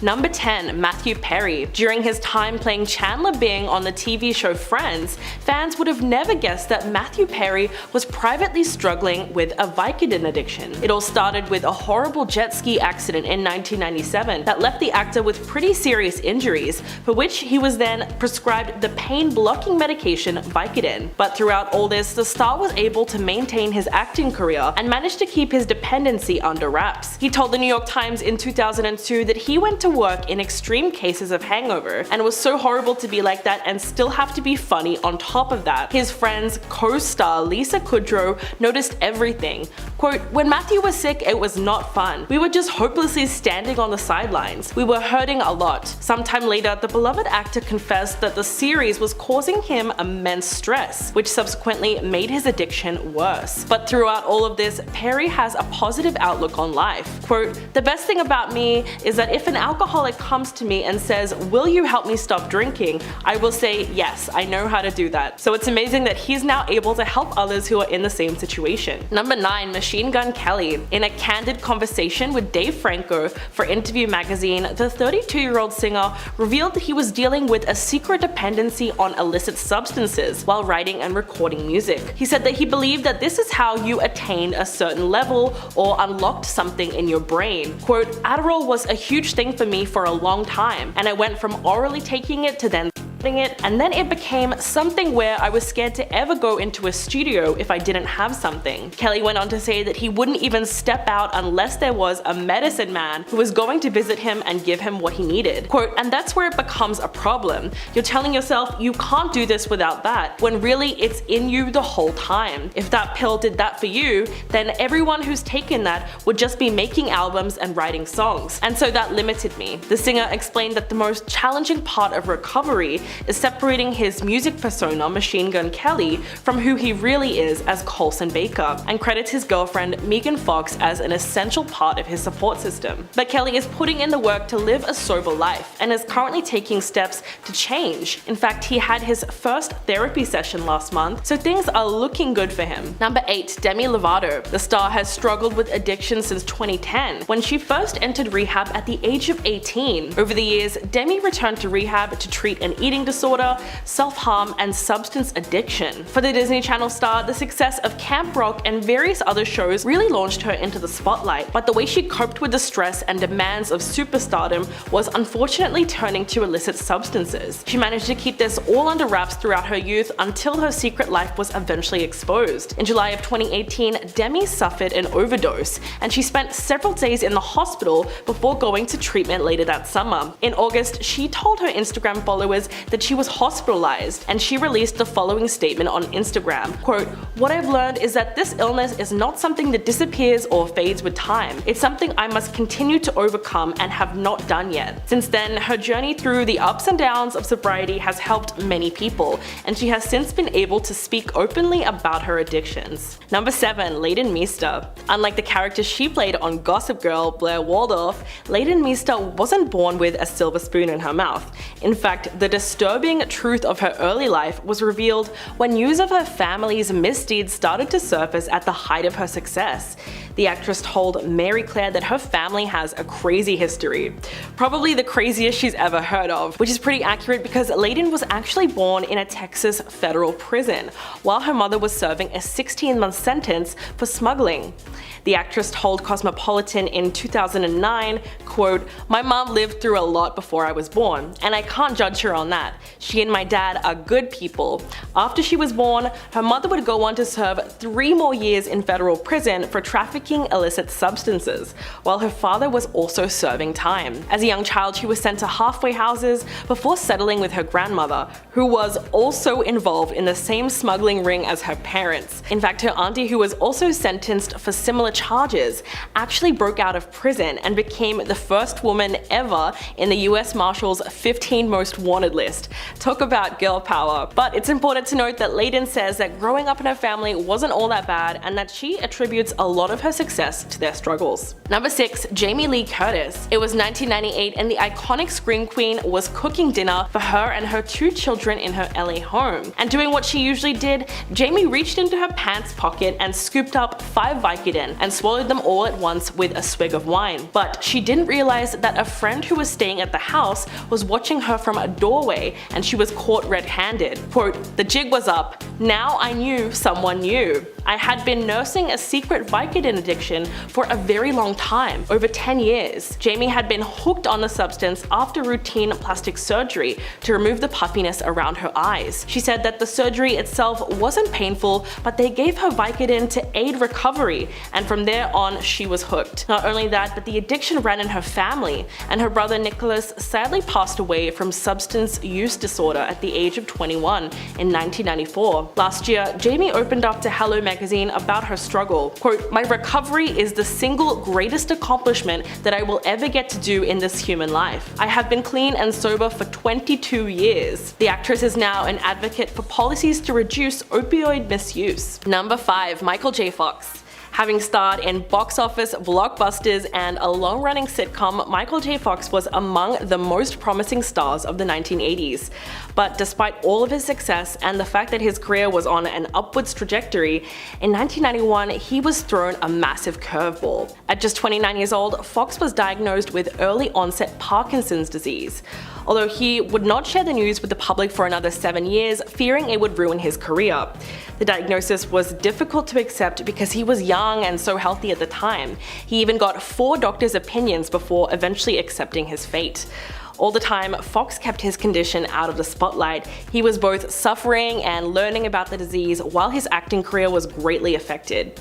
Number 10. Matthew Perry. During his time playing Chandler Bing on the TV show Friends, fans would have never guessed that Matthew Perry was privately struggling with a Vicodin addiction. It all started with a horrible jet ski accident in 1997 that left the actor with pretty serious injuries, for which he was then prescribed the pain-blocking medication Vicodin. But throughout all this, the star was able to maintain his acting career and managed to keep his dependency under wraps. He told the New York Times in 2002 that he went to work in extreme cases of hangover, and it was so horrible to be like that and still have to be funny on top of that. His friend's co-star Lisa Kudrow noticed everything. Quote, "When Matthew was sick, it was not fun. We were just hopelessly standing on the sidelines. We were hurting a lot." Sometime later, the beloved actor confessed that the series was causing him immense stress, which subsequently made his addiction worse. But throughout all of this, Perry has a positive outlook on life. Quote, "The best thing about me is that if an alcoholic comes to me and says, 'Will you help me stop drinking?' I will say, 'Yes, I know how to do that.'" So it's amazing that he's now able to help others who are in the same situation. Number 9. Machine Gun Kelly. In a candid conversation with Dave Franco for Interview magazine, the 32-year-old singer revealed that he was dealing with a secret dependency on illicit substances while writing and recording music. He said that he believed that this is how you attained a certain level or unlocked something in your brain. Quote, "Adderall was a huge thing for me for a long time, and I went from orally taking it to then it, and then it became something where I was scared to ever go into a studio if I didn't have something." Kelly went on to say that he wouldn't even step out unless there was a medicine man who was going to visit him and give him what he needed. Quote, "And that's where it becomes a problem. You're telling yourself you can't do this without that, when really it's in you the whole time. If that pill did that for you, then everyone who's taken that would just be making albums and writing songs. And so that limited me." The singer explained that the most challenging part of recovery is separating his music persona, Machine Gun Kelly, from who he really is as Colson Baker, and credits his girlfriend Megan Fox as an essential part of his support system. But Kelly is putting in the work to live a sober life and is currently taking steps to change. In fact, he had his first therapy session last month, so things are looking good for him. Number 8. Demi Lovato. The star has struggled with addiction since 2010, when she first entered rehab at the age of 18. Over the years, Demi returned to rehab to treat an eating disorder, self-harm, and substance addiction. For the Disney Channel star, the success of Camp Rock and various other shows really launched her into the spotlight, but the way she coped with the stress and demands of superstardom was unfortunately turning to illicit substances. She managed to keep this all under wraps throughout her youth until her secret life was eventually exposed. In July of 2018, Demi suffered an overdose, and she spent several days in the hospital before going to treatment later that summer. In August, she told her Instagram followers that she was hospitalized, and she released the following statement on Instagram, quote, "What I've learned is that this illness is not something that disappears or fades with time. It's something I must continue to overcome and have not done yet." Since then, her journey through the ups and downs of sobriety has helped many people, and she has since been able to speak openly about her addictions. Number 7. Leighton Meester. Unlike the character she played on Gossip Girl, Blair Waldorf, Leighton Meester wasn't born with a silver spoon in her mouth. In fact, the disturbing truth of her early life was revealed when news of her family's misdeeds started to surface at the height of her success. The actress told Mary Claire that her family has a crazy history. Probably the craziest she's ever heard of, which is pretty accurate because Leighton was actually born in a Texas federal prison, while her mother was serving a 16-month sentence for smuggling. The actress told Cosmopolitan in 2009, quote, "My mom lived through a lot before I was born, and I can't judge her on that. She and my dad are good people. After she was born, her mother would go on to serve 3 more years in federal prison for trafficking illicit substances, while her father was also serving time. As a young child, she was sent to halfway houses before settling with her grandmother, who was also involved in the same smuggling ring as her parents. In fact, her auntie, who was also sentenced for similar charges, actually broke out of prison and became the first woman ever in the US Marshals 15 Most Wanted list. Talk about girl power. But it's important to note that Leighton says that growing up in her family wasn't all that bad, and that she attributes a lot of her success to their struggles. Number 6. Jamie Lee Curtis. It was 1998 and the iconic Scream Queen was cooking dinner for her and her 2 children in her LA home. And doing what she usually did, Jamie reached into her pants pocket and scooped up 5 Vicodin and swallowed them all at once with a swig of wine. But she didn't realize that a friend who was staying at the house was watching her from a doorway and she was caught red-handed. Quote, "The jig was up. Now I knew someone knew. I had been nursing a secret Vicodin addiction for a very long time, over 10 years. Jamie had been hooked on the substance after routine plastic surgery to remove the puffiness around her eyes. She said that the surgery itself wasn't painful, but they gave her Vicodin to aid recovery, and from there on she was hooked. Not only that, but the addiction ran in her family, and her brother Nicholas sadly passed away from substance use disorder at the age of 21 in 1994. Last year, Jamie opened up to Hello magazine about her struggle. Quote, "My recovery is the single greatest accomplishment that I will ever get to do in this human life. I have been clean and sober for 22 years. The actress is now an advocate for policies to reduce opioid misuse. Number 5. Michael J. Fox. Having starred in box office blockbusters and a long-running sitcom, Michael J. Fox was among the most promising stars of the 1980s. But despite all of his success and the fact that his career was on an upwards trajectory, in 1991 he was thrown a massive curveball. At just 29 years old, Fox was diagnosed with early-onset Parkinson's disease. Although he would not share the news with the public for another 7 years, fearing it would ruin his career. The diagnosis was difficult to accept because he was young and so healthy at the time. He even got 4 doctors' opinions before eventually accepting his fate. All the time, Fox kept his condition out of the spotlight. He was both suffering and learning about the disease while his acting career was greatly affected.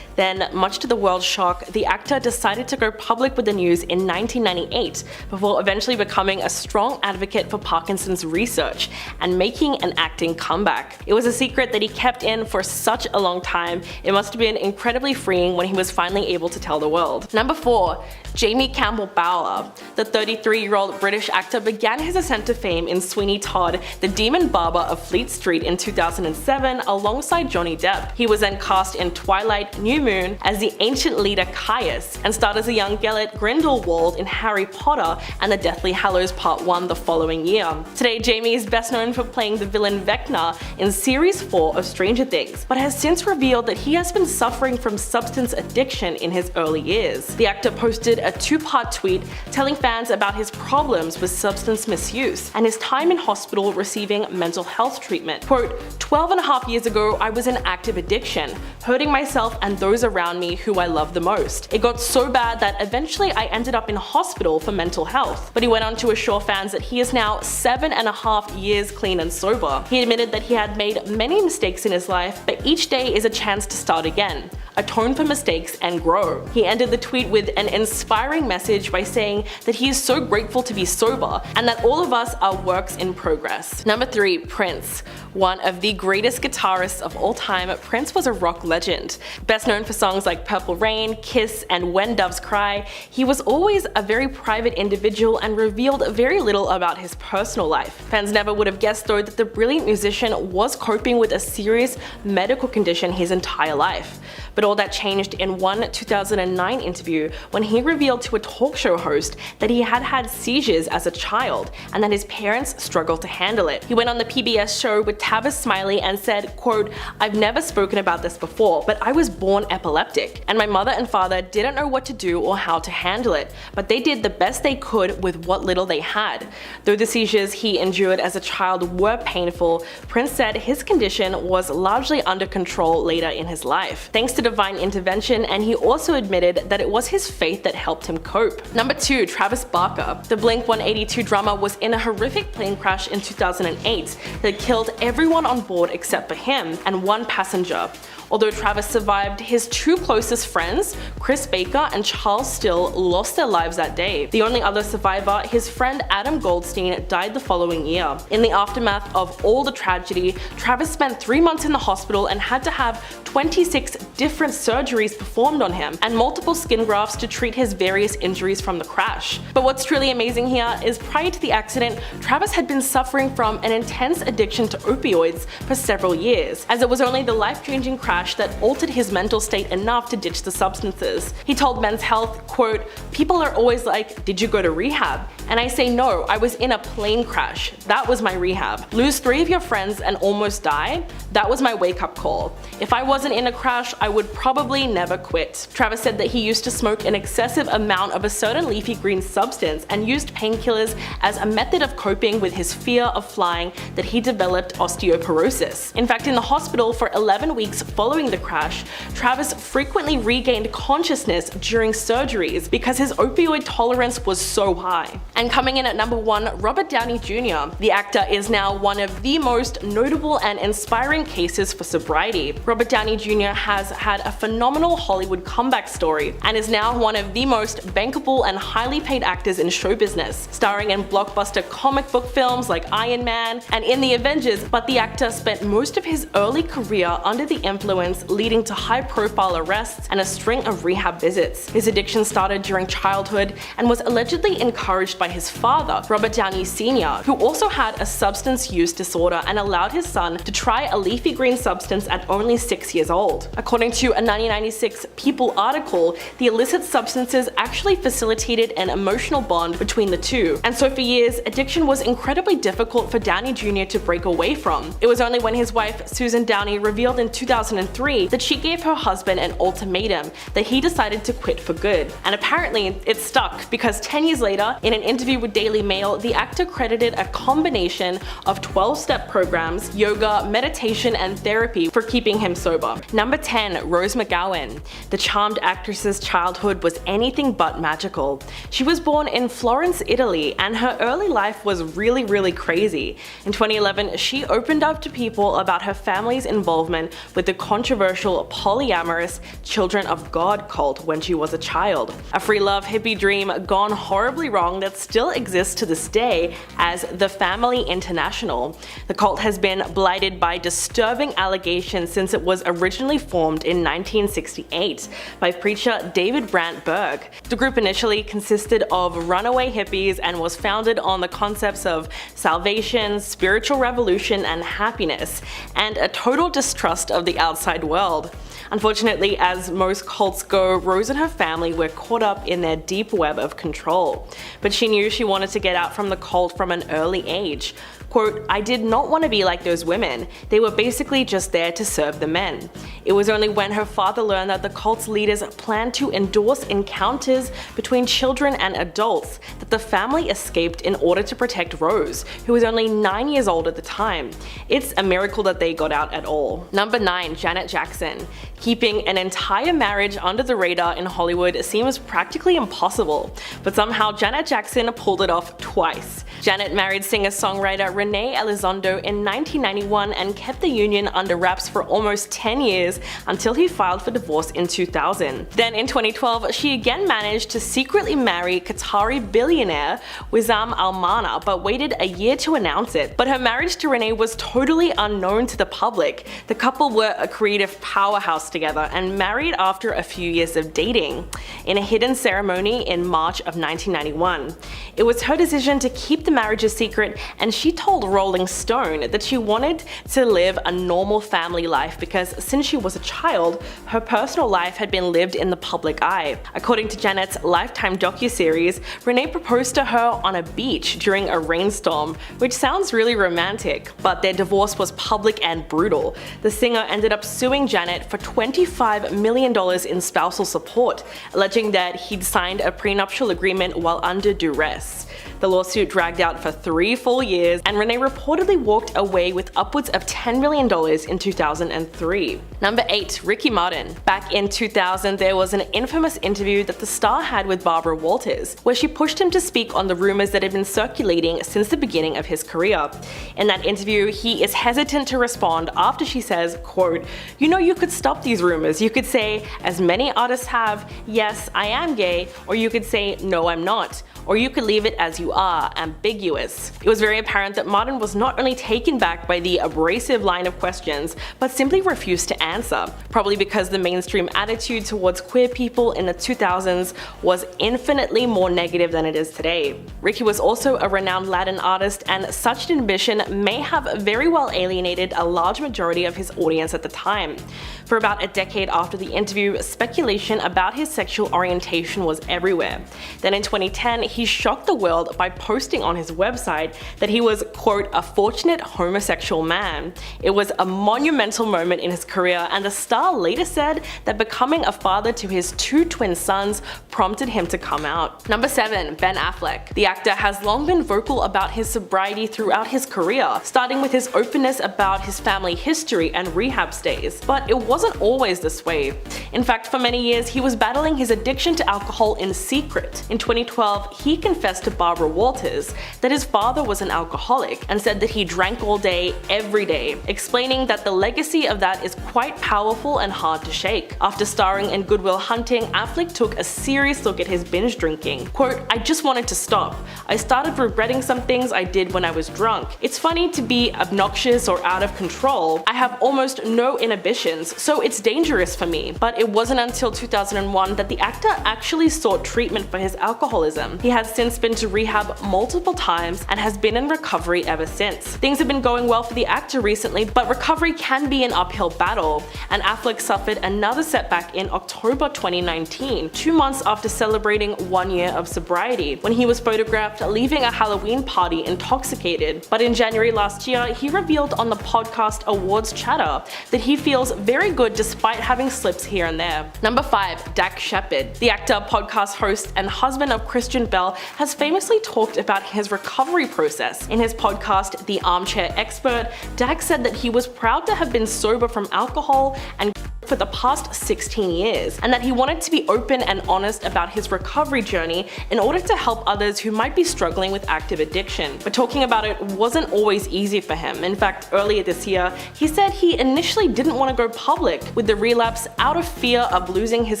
Then, much to the world's shock, the actor decided to go public with the news in 1998 before eventually becoming a strong advocate for Parkinson's research and making an acting comeback. It was a secret that he kept in for such a long time. It must have been incredibly freeing when he was finally able to tell the world. Number 4. Jamie Campbell Bower. The 33-year-old British actor began his ascent to fame in Sweeney Todd, the demon barber of Fleet Street in 2007 alongside Johnny Depp. He was then cast in Twilight, New Moon as the ancient leader Caius, and starred as a young Gellert Grindelwald in Harry Potter and the Deathly Hallows Part 1 the following year. Today, Jamie is best known for playing the villain Vecna in Series 4 of Stranger Things, but has since revealed that he has been suffering from substance addiction in his early years. The actor posted a 2-part tweet telling fans about his problems with substance misuse and his time in hospital receiving mental health treatment. Quote, 12 and a half years ago, I was in active addiction, hurting myself and those around me who I love the most. It got so bad that eventually I ended up in hospital for mental health. But he went on to assure fans that he is now 7.5 years clean and sober. He admitted that he had made many mistakes in his life, but each day is a chance to start again, atone for mistakes and grow. He ended the tweet with an inspiring message by saying that he is so grateful to be sober and that all of us are works in progress. Number 3. Prince. One of the greatest guitarists of all time, Prince was a rock legend. Best known for songs like Purple Rain, Kiss, and When Doves Cry, he was always a very private individual and revealed very little about his personal life. Fans never would have guessed though that the brilliant musician was coping with a serious medical condition his entire life. But all that changed in one 2009 interview when he revealed to a talk show host that he had had seizures as a child and that his parents struggled to handle it. He went on the PBS show with Tavis Smiley and said, quote, "I've never spoken about this before, but I was born epileptic, and my mother and father didn't know what to do or how to handle it, but they did the best they could with what little they had." Though the seizures he endured as a child were painful, Prince said his condition was largely under control later in his life, thanks to divine intervention, and he also admitted that it was his faith that helped him cope. Number 2. Travis Barker. The Blink-182 drummer was in a horrific plane crash in 2008 that killed everyone on board except for him and one passenger. Although Travis survived, his 2 closest friends, Chris Baker and Charles Still, lost their lives that day. The only other survivor, his friend Adam Goldstein, died the following year. In the aftermath of all the tragedy, Travis spent 3 months in the hospital and had to have 26 different surgeries performed on him and multiple skin grafts to treat his various injuries from the crash. But what's truly amazing here is prior to the accident, Travis had been suffering from an intense addiction to opioids for several years, as it was only the life-changing crash crash that altered his mental state enough to ditch the substances. He told Men's Health, quote, "People are always like, did you go to rehab? And I say no, I was in a plane crash. That was my rehab. Lose 3 of your friends and almost die? That was my wake-up call. If I wasn't in a crash, I would probably never quit." Travis said that he used to smoke an excessive amount of a certain leafy green substance and used painkillers as a method of coping with his fear of flying that he developed osteoporosis. In fact, in the hospital for 11 weeks following the crash, Travis frequently regained consciousness during surgeries because his opioid tolerance was so high. And coming in at number 1, Robert Downey Jr. The actor is now one of the most notable and inspiring cases for sobriety. Robert Downey Jr. has had a phenomenal Hollywood comeback story and is now one of the most bankable and highly paid actors in show business, starring in blockbuster comic book films like Iron Man and in the Avengers, but the actor spent most of his early career under the influence, leading to high-profile arrests and a string of rehab visits. His addiction started during childhood and was allegedly encouraged by his father, Robert Downey Sr., who also had a substance use disorder and allowed his son to try a leafy green substance at only 6 years old. According to a 1996 People article, the illicit substances actually facilitated an emotional bond between the two, and so for years, addiction was incredibly difficult for Downey Jr. to break away from. It was only when his wife, Susan Downey, revealed in 2003 that she gave her husband an ultimatum that he decided to quit for good. And apparently, it stuck, because 10 years later, in an interview with Daily Mail, the actor credited a combination of 12-step programs, yoga, meditation, and therapy for keeping him sober. Number 10, Rose McGowan. The charmed actress's childhood was anything but magical. She was born in Florence, Italy, and her early life was really crazy. In 2011, she opened up to people about her family's involvement with the controversial polyamorous Children of God cult when she was a child. A free love hippie dream gone horribly wrong that still exists to this day as the Family International. The cult has been blighted by disturbing allegations since it was originally formed in 1968 by preacher David Brandt Berg. The group initially consisted of runaway hippies and was founded on the concepts of salvation, spiritual revolution, and happiness, and a total distrust of the outside world. Unfortunately, as most cults go, Rose and her family were caught up in their deep web of control. But she knew she wanted to get out from the cult from an early age. Quote, "I did not want to be like those women. They were basically just there to serve the men." It was only when her father learned that the cult's leaders planned to endorse encounters between children and adults that the family escaped in order to protect Rose, who was only 9 years old at the time. It's a miracle that they got out at all. Number 9, Janet Jackson. Keeping an entire marriage under the radar in Hollywood seems practically impossible, but somehow Janet Jackson pulled it off twice. Janet married singer-songwriter Renee Elizondo in 1991 and kept the union under wraps for almost 10 years until he filed for divorce in 2000. Then in 2012, she again managed to secretly marry Qatari billionaire Wissam Al-Mana, but waited a year to announce it. But her marriage to Renee was totally unknown to the public. The couple were a creative powerhouse together and married after a few years of dating, in a hidden ceremony in March of 1991. It was her decision to keep the marriage a secret, and she told Rolling Stone that she wanted to live a normal family life because since she was a child, her personal life had been lived in the public eye. According to Janet's Lifetime docuseries, Renee proposed to her on a beach during a rainstorm, which sounds really romantic, but their divorce was public and brutal. The singer ended up suing Janet for $25 million in spousal support, alleging that he'd signed a prenuptial agreement while under duress. The lawsuit dragged out for 3 full years, and Renee reportedly walked away with upwards of $10 million in 2003. Number 8, Ricky Martin. Back in 2000, there was an infamous interview that the star had with Barbara Walters, where she pushed him to speak on the rumors that had been circulating since the beginning of his career. In that interview, he is hesitant to respond after she says, quote, "You know, you could stop these rumors. You could say, as many artists have, yes, I am gay, or you could say, no, I'm not, or you could leave it as you you are ambiguous. It was very apparent that Martin was not only taken back by the abrasive line of questions, but simply refused to answer, probably because the mainstream attitude towards queer people in the 2000s was infinitely more negative than it is today. Ricky was also a renowned Latin artist, and such an admission may have very well alienated a large majority of his audience at the time. For about a decade after the interview, speculation about his sexual orientation was everywhere. Then in 2010, he shocked the world by posting on his website that he was, quote, a fortunate homosexual man. It was a monumental moment in his career, and the star later said that becoming a father to his 2 twin sons prompted him to come out. Number 7. Ben Affleck. The actor has long been vocal about his sobriety throughout his career, starting with his openness about his family history and rehab stays. But it wasn't always this way. In fact, for many years, he was battling his addiction to alcohol in secret. In 2012, he confessed to Barbara Walters that his father was an alcoholic and said that he drank all day, every day, explaining that the legacy of that is quite powerful and hard to shake. After starring in Good Will Hunting, Affleck took a serious look at his binge drinking. Quote, I just wanted to stop. I started regretting some things I did when I was drunk. It's funny to be obnoxious or out of control. I have almost no inhibitions, so it's dangerous for me. But it wasn't until 2001 that the actor actually sought treatment for his alcoholism. He has since been to rehab multiple times and has been in recovery ever since. Things have been going well for the actor recently, but recovery can be an uphill battle, and Affleck suffered another setback in October 2019, 2 months after celebrating 1 year of sobriety, when he was photographed leaving a Halloween party intoxicated. But in January last year, he revealed on the podcast Awards Chatter that he feels very good despite having slips here and there. Number 5. Dax Shephard. The actor, podcast host, and husband of Christian Bale has famously talked about his recovery process. In his podcast, The Armchair Expert, Dax said that he was proud to have been sober from alcohol and for the past 16 years, and that he wanted to be open and honest about his recovery journey in order to help others who might be struggling with active addiction. But talking about it wasn't always easy for him. In fact, earlier this year, he said he initially didn't want to go public with the relapse out of fear of losing his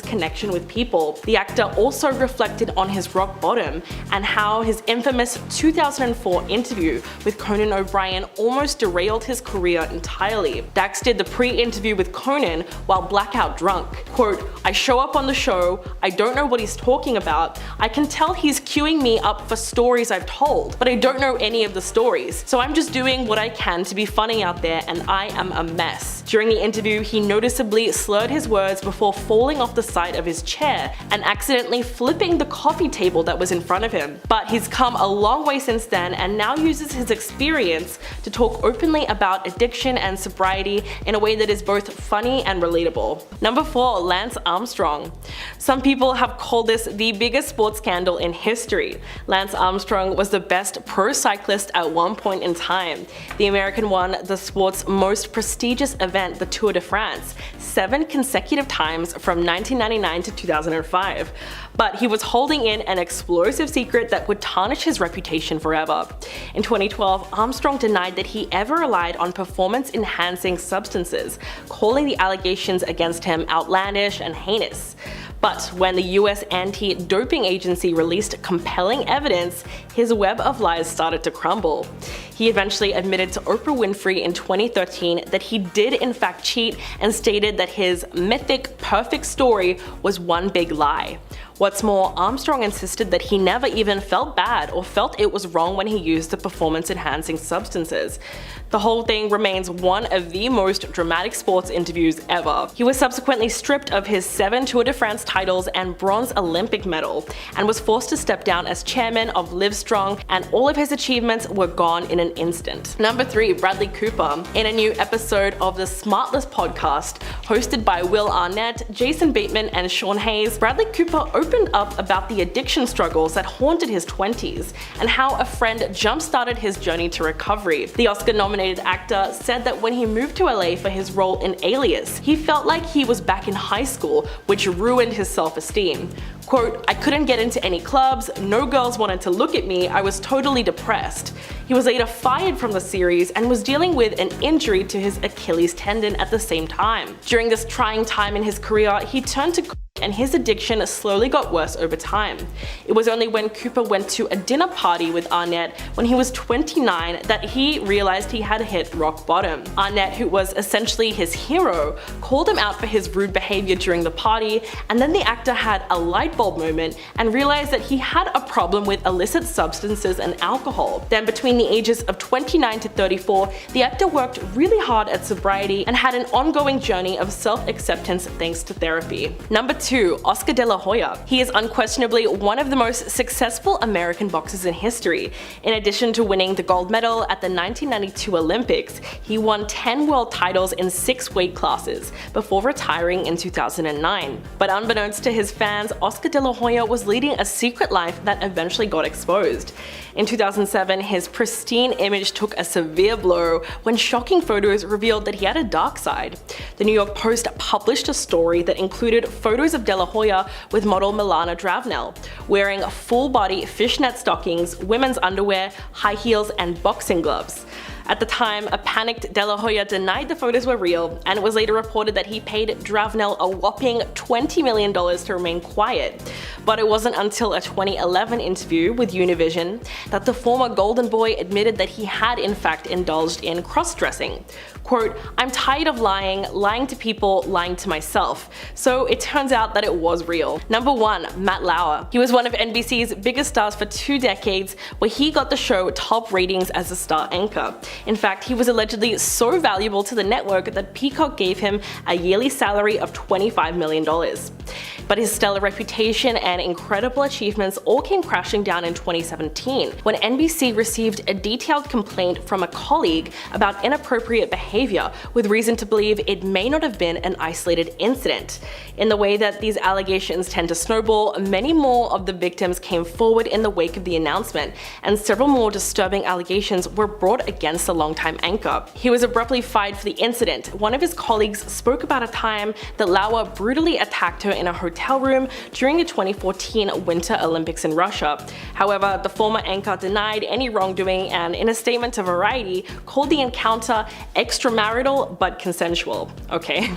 connection with people. The actor also reflected on his rock bottom and how his infamous 2004 interview with Conan O'Brien almost derailed his career entirely. Dax did the pre-interview with Conan while blackout drunk. Quote, I show up on the show, I don't know what he's talking about, I can tell he's queuing me up for stories I've told, but I don't know any of the stories, so I'm just doing what I can to be funny out there, and I am a mess. During the interview, he noticeably slurred his words before falling off the side of his chair and accidentally flipping the coffee table that was in front of him. But he's come a long way since then and now uses his experience to talk openly about addiction and sobriety in a way that is both funny and relatable. Number 4. Lance Armstrong. Some people have called this the biggest sports scandal in history. Lance Armstrong was the best pro cyclist at one point in time. The American won the sport's most prestigious event, the Tour de France, 7 consecutive times from 1999 to 2005. But he was holding in an explosive secret that would tarnish his reputation forever. In 2012, Armstrong denied that he ever relied on performance-enhancing substances, calling the allegations against him outlandish and heinous. But when the US anti-doping agency released compelling evidence, his web of lies started to crumble. He eventually admitted to Oprah Winfrey in 2013 that he did in fact cheat and stated that his mythic perfect story was one big lie. What's more, Armstrong insisted that he never even felt bad or felt it was wrong when he used the performance-enhancing substances. The whole thing remains one of the most dramatic sports interviews ever. He was subsequently stripped of his 7 Tour de France titles and bronze Olympic medal, and was forced to step down as chairman of Livestrong, and all of his achievements were gone in an instant. Number 3. Bradley Cooper. In a new episode of the Smartless podcast, hosted by Will Arnett, Jason Bateman, and Sean Hayes, Bradley Cooper opened up about the addiction struggles that haunted his 20s, and how a friend jump-started his journey to recovery. The Oscar-nominated actor said that when he moved to LA for his role in Alias, he felt like he was back in high school, which ruined his self-esteem. Quote, I couldn't get into any clubs, no girls wanted to look at me, I was totally depressed. He was later fired from the series and was dealing with an injury to his Achilles tendon at the same time. During this trying time in his career, he turned to and his addiction slowly got worse over time. It was only when Cooper went to a dinner party with Arnett when he was 29 that he realized he had hit rock bottom. Arnett, who was essentially his hero, called him out for his rude behavior during the party, and then the actor had a light bulb moment and realized that he had a problem with illicit substances and alcohol. Then between the ages of 29 to 34, the actor worked really hard at sobriety and had an ongoing journey of self-acceptance thanks to therapy. Number 2. Oscar de la Hoya. He is unquestionably one of the most successful American boxers in history. In addition to winning the gold medal at the 1992 Olympics, he won 10 world titles in 6 weight classes before retiring in 2009. But unbeknownst to his fans, Oscar de la Hoya was leading a secret life that eventually got exposed. In 2007, his pristine image took a severe blow when shocking photos revealed that he had a dark side. The New York Post published a story that included photos of de la Hoya with model Milana Dravnel, wearing full-body fishnet stockings, women's underwear, high heels, and boxing gloves. At the time, a panicked De La Hoya denied the photos were real, and it was later reported that he paid Dravnel a whopping $20 million to remain quiet. But it wasn't until a 2011 interview with Univision that the former Golden Boy admitted that he had in fact indulged in cross-dressing. Quote, "I'm tired of lying to people, lying to myself." So it turns out that it was real. Number 1. Matt Lauer. He was one of NBC's biggest stars for 2 decades, where he got the show top ratings as a star anchor. In fact, he was allegedly so valuable to the network that Peacock gave him a yearly salary of $25 million. But his stellar reputation and incredible achievements all came crashing down in 2017, when NBC received a detailed complaint from a colleague about inappropriate behavior, with reason to believe it may not have been an isolated incident. In the way that these allegations tend to snowball, many more of the victims came forward in the wake of the announcement, and several more disturbing allegations were brought against the longtime anchor. He was abruptly fired for the incident. One of his colleagues spoke about a time that Lauer brutally attacked her in a hotel room during the 2014 Winter Olympics in Russia. However, the former anchor denied any wrongdoing and, in a statement to Variety, called the encounter extramarital but consensual. Okay.